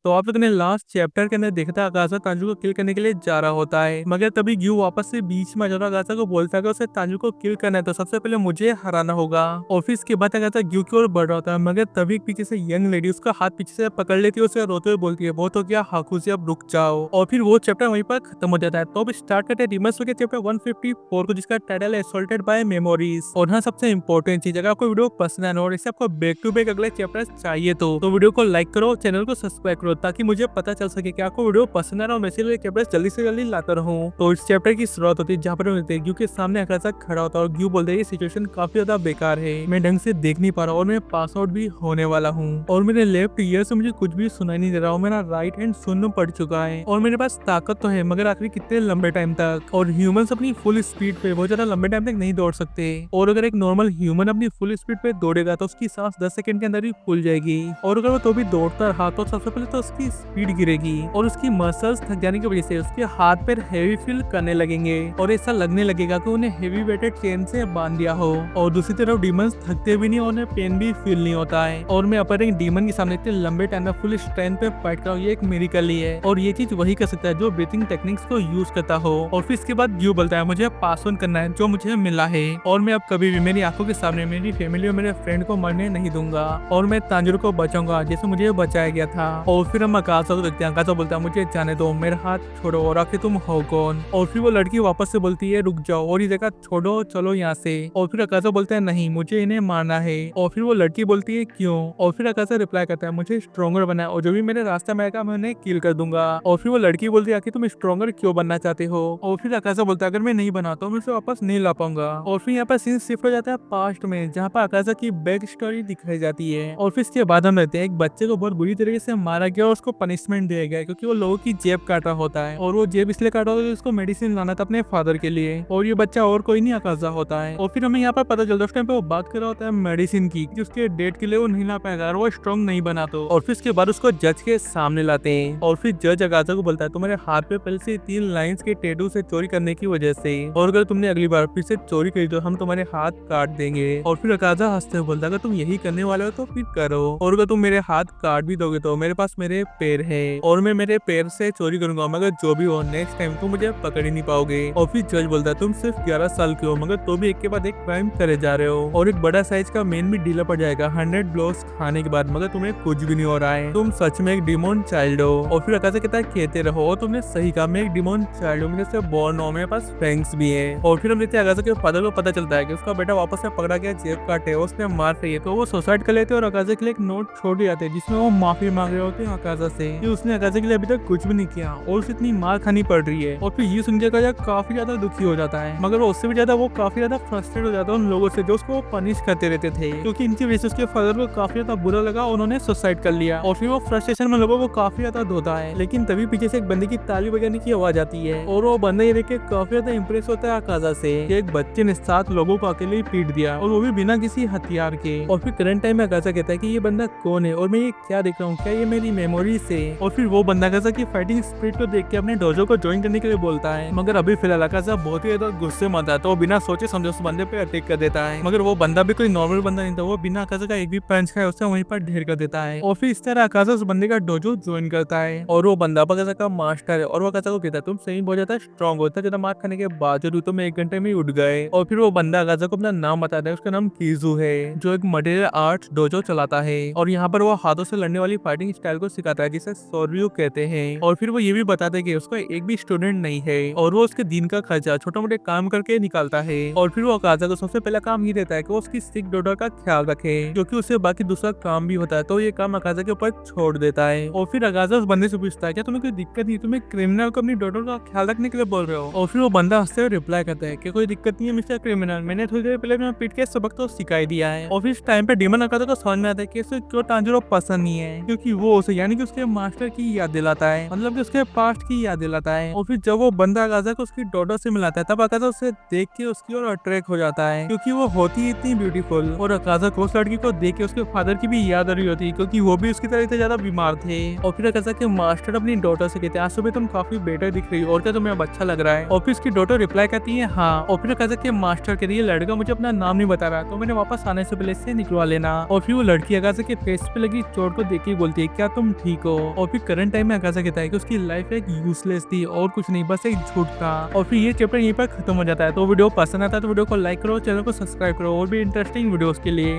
तो आप लोग ने लास्ट चैप्टर के अंदर देखा था अकाजा तांजू को किल करने के लिए जा रहा होता है, मगर तभी ग्यू वापस से बीच में आ जाता है। अकाजा को बोलता है कि उसे तांजू को किल करना है तो सबसे पहले मुझे हराना होगा। ऑफिस के बाद अकाजा ग्यू की ओर बढ़ रहा होता है, मगर तभी पीछे से यंग लेडी उसका हाथ पीछे से पकड़ लेती है, उसे रोते हुए बोलती है बहुत हो गया हाकुजी, अब रुक जाओ। और फिर वो चैप्टर वहीं पर खत्म हो जाता है। तो अब स्टार्ट करते हैं डिमन के चैप्टर 154 को, जिसका टाइटल है असॉल्टेड बाय मेमोरीज। और हाँ, सबसे इंपॉर्टेंट चीज, अगर आपको वीडियो पसंद आना और इसे आपको बैक टू बैक अगले चैप्टर चाहिए तो वीडियो को लाइक करो, चैनल को सब्सक्राइब करो, ताकि मुझे पता चल सके कि आपको वीडियो पसंद आ रहा है और मैं इसीलिए चैप्टर जल्दी से जल्दी लाता रहूं। तो इस चैप्टर की शुरुआत होती है जहाँ पर ग्यू के सामने अकाजा खड़ा होता है और ग्यू बोलते हैं ये सिचुएशन काफी ज्यादा बेकार है, मैं ढंग से देख नहीं पा रहा और मैं पास आउट भी होने वाला हूँ और मेरे लेफ्ट ईयर से मुझे कुछ भी सुनाई नहीं दे रहा हूँ, मेरा राइट हैंड सुन्न पड़ चुका है और मेरे पास ताकत तो है, मगर आखिर कितने लंबे टाइम तक। और ह्यूमंस अपनी फुल स्पीड पे बहुत ज्यादा लंबे टाइम तक नहीं दौड़ सकते, और अगर एक नॉर्मल ह्यूमन अपनी फुल स्पीड पे दौड़ेगा तो उसकी सांस 10 सेकंड के अंदर ही फूल जाएगी, और अगर वो तो भी दौड़ता रहा तो सबसे पहले तो उसकी स्पीड गिरेगी और उसकी मसल्स थक जाने की वजह से उसके हाथ पैर हेवी फील करने लगेंगे और ऐसा लगने लगेगा कि उन्हें हेवी वेटेड चेन से बांध दिया हो। और दूसरी तरफ डीमंस थकते भी नहीं और उन्हें पेन भी फील नहीं होता है। और मैं अपर रैंक डीमन के सामने इतने लंबे टाइम में फुल स्ट्रेंथ पे फाइट कर रहा हूँ, ये एक मिरेकल ही है। और ये चीज वही कर सकता है जो ब्रीथिंग टेक्निक्स को यूज करता हो। और फिर इसके बाद ग्यू बोलता है मुझे पास ऑन करना है जो मुझे मिला है, और मैं अब कभी भी मेरी आंखों के सामने मेरी फैमिली और मेरे फ्रेंड को मरने नहीं दूंगा, और मैं तांजूर को बचाऊंगा जैसे मुझे बचाया गया था। और फिर हम अकाजा को देखते हैं, अकाजा बोलता है मुझे जाने दो, मेरा हाथ छोड़ो, और आखिर तुम हो कौन। और फिर वो लड़की वापस से बोलती है रुक जाओ और ये जगह छोड़ो, चलो यहाँ से। और फिर अकाजा बोलता है नहीं, मुझे इन्हें मारना है। और फिर वो लड़की बोलती है क्यों। और फिर अकाजा रिप्लाई करता है मुझे स्ट्रॉन्गर बनना है और जो भी मेरे रास्ते में आएगा मैं उन्हें किल कर दूंगा। और फिर वो लड़की बोलती है आखिर तुम स्ट्रॉन्गर क्यों बनना चाहते हो। और फिर अकाजा बोलता है अगर मैं नहीं बनाता हूँ मैं उसे वापस नहीं ला पाऊंगा। और फिर यहाँ पर सीन शिफ्ट हो जाता है पास्ट में, जहाँ पर अकाजा की बैक स्टोरी दिखाई जाती है। और फिर इसके बाद हम देखते हैं एक बच्चे को बहुत बुरी तरीके से मारा गया और उसको पनिशमेंट दिया गया क्योंकि वो लोगों की जेब काट रहा होता है, और वो जेब इसलिए काटा होता है उसको मेडिसिन लाना था अपने फादर के लिए, और ये बच्चा और कोई नहीं अकाजा होता है। और फिर हमें यहाँ पर पता चलता है उस टाइम पे वो बात कर रहा होता है मेडिसिन की कि उसके डेट के लिए वो नहीं ला पाएगा और वो स्ट्रॉन्ग नहीं बना तो। और फिर इसके बाद उसको जज के सामने लाते हैं और फिर जज अकाजा को बोलता है तुम्हारे हाथ पे पहले से 3 लाइंस के टैटू से चोरी करने की वजह से, और अगर तुमने अगली बार फिर से चोरी करी तो हम तुम्हारे हाथ काट देंगे। और फिर अकाजा हंसते हुए बोलता है अगर तुम यही करने वाले हो तो फिर करो, और अगर तुम मेरे हाथ काट भी दोगे तो मेरे पास मेरे पैर है और मैं मेरे पैर से चोरी करूंगा, मगर जो भी हो नेक्स्ट टाइम तुम मुझे पकड़ ही नहीं पाओगे। और फिर जज बोलता है तुम सिर्फ 11 साल के हो मगर तो भी एक के बाद एक क्राइम करे जा रहे हो, और एक बड़ा साइज का मेन भी ढीला पड़ जाएगा 100 ब्लोस खाने के बाद, मगर तुम्हें कुछ भी नहीं हो रहा है, तुम सच में एक डिमोन चाइल्ड हो। और फिर अकाजा कहता है कहते रहो, और तुमने सही कहा मैं एक डिमोन चाइल्ड हूँ, मेरे से बॉर्न हो, मेरे पास फैंक्स भी है। और फिर हम देखते हैं अकाजा के फादर को पता चलता है कि उसका बेटा वापस से पकड़ा गया, जेब काटे उसने मार रही है, तो वो सुसाइड कर लेते हैं और अकाजा के लिए एक नोट छोड़ दिए जाते हैं जिसमें वो माफी मांग रहे होते हैं अकाजा से कि उसने अकाजा के लिए अभी तक कुछ भी नहीं किया और उसे इतनी मार खानी पड़ रही है। और फिर ये सुन के अकाजा काफी ज्यादा दुखी हो जाता है, मगर उससे भी ज्यादा वो काफी ज्यादा फ्रस्ट्रेट हो जाता है उन लोगों से जो उसको पनिश करते रहते थे, क्योंकि इनकी वजह से उसके फादर को काफी ज्यादा बुरा लगा, उन्होंने सुसाइड कर लिया। और फिर वो फ्रस्ट्रेशन में लोगों को काफी ज्यादा धोता है, लेकिन तभी पीछे से एक बंदे की ताली बजाने की आवाज आती है और वो बंदा ये देख के काफी ज्यादा इंप्रेस होता है अकाजा से कि एक बच्चे ने 7 लोगों को अकेले ही पीट दिया और वो भी बिना किसी हथियार के। और फिर करंट टाइम में अकाजा कहता है कि ये बंदा कौन है और मैं ये क्या देख रहा हूँ, क्या ये मेरी मेमोरी से। और फिर वो बंदा अकाजा की फाइटिंग स्पिरिट को देख के अपने डोजो को ज्वाइन करने के लिए बोलता है, मगर अभी फिलहाल अकाजा बहुत ही ज्यादा गुस्से में आता है तो वो बिना सोचे समझे उस बंदे पे अटैक कर देता है, मगर वो बंदा भी कोई नॉर्मल बंदा नहीं था, वो बिना अकाजा का एक भी पंच खाए उसे वहीं पर ढेर कर देता है। और फिर इस तरह अकाजा उस बंदे का डोजो ज्वाइन करता है और वो बंदा अकाजा का मास्टर है और वो अकाजा को कहता है तुम सही बहुत ज्यादा स्ट्रॉन्ग होता है, ज्यादा मार खाने के बावजूद तुम 1 घंटे में उठ गए। और फिर वो बंदा अकाजा को अपना नाम बताता है, उसका नाम कीजू है जो एक मटेरियल आर्ट डोजो चलाता है, और यहाँ पर वो हाथों से लड़ने वाली फाइटिंग स्टाइल को सिखाता है जिसे सोर्यू कहते हैं। और फिर वो ये भी बताता है कि उसका एक भी स्टूडेंट नहीं है और वो उसके दिन का खर्चा छोटे मोटे काम करके निकालता है। और फिर वो अकाजा को सबसे पहला काम ही देता है कि वो उसकी सिक डॉटर का ख्याल रखे, क्योंकि उसे बाकी दूसरा काम भी होता है तो ये काम अकाजा के ऊपर छोड़ देता है। और फिर अकाजा उस बंदे से पूछता है क्या तुम्हें कोई दिक्कत नहीं, तुम्हें क्रिमिनल को अपनी डॉटर का ख्याल रखने के लिए बोल रहे हो। और फिर वो बंदा हंसते हुए रिप्लाई करता है कि कोई दिक्कत नहीं है मिस्टर क्रिमिनल, मैंने थोड़ी देर पहले अपना पीट के सबक तो सिखाई दिया है। और फिर इस टाइम पे डीमन अकाजा को समझ में आता है कि उसे क्यों तांजीरो पसंद नहीं है, क्योंकि वो उसे यानी कि उसके मास्टर की याद दिलाता है, मतलब कि उसके पास्ट की याद दिलाता है। और फिर जब वो बंदा अकाजा को उसकी डॉटर से मिलाता है तब अकाजा उसे देख के उसकी ओर अट्रैक्ट हो जाता है, क्योंकि वो होती है इतनी ब्यूटीफुल। और अकाजा को उस लड़की को देख के उसके फादर की भी याद आ रही होती है, क्योंकि वो भी उसकी तरह इतने ज्यादा बीमार थे। और फिर अकाजा के मास्टर अपनी डॉटर से कहते हैं आज सुबह तुम काफी बेटर दिख रही हो और क्या तुम्हें अब अच्छा लग रहा है। और फिर उसकी डॉटर रिप्लाई करती है हाँ। और फिर अकाजा के मास्टर कहती है लड़का मुझे अपना नाम नहीं बता रहा तो मैंने वापस आने से पहले से निकलवा लेना। और फिर वो लड़की अकाजा के फेस पे लगी चोट को देख के बोलती है क्या तुम तुम ठीक हो। और फिर करंट टाइम में अकासा कहता है कि उसकी लाइफ एक यूजलेस थी और कुछ नहीं, बस एक झूठ था। और फिर ये चैप्टर यहीं पर खत्म हो जाता है। तो वीडियो पसंद आता है तो वीडियो को लाइक करो, चैनल को सब्सक्राइब करो और भी इंटरेस्टिंग वीडियोस के लिए।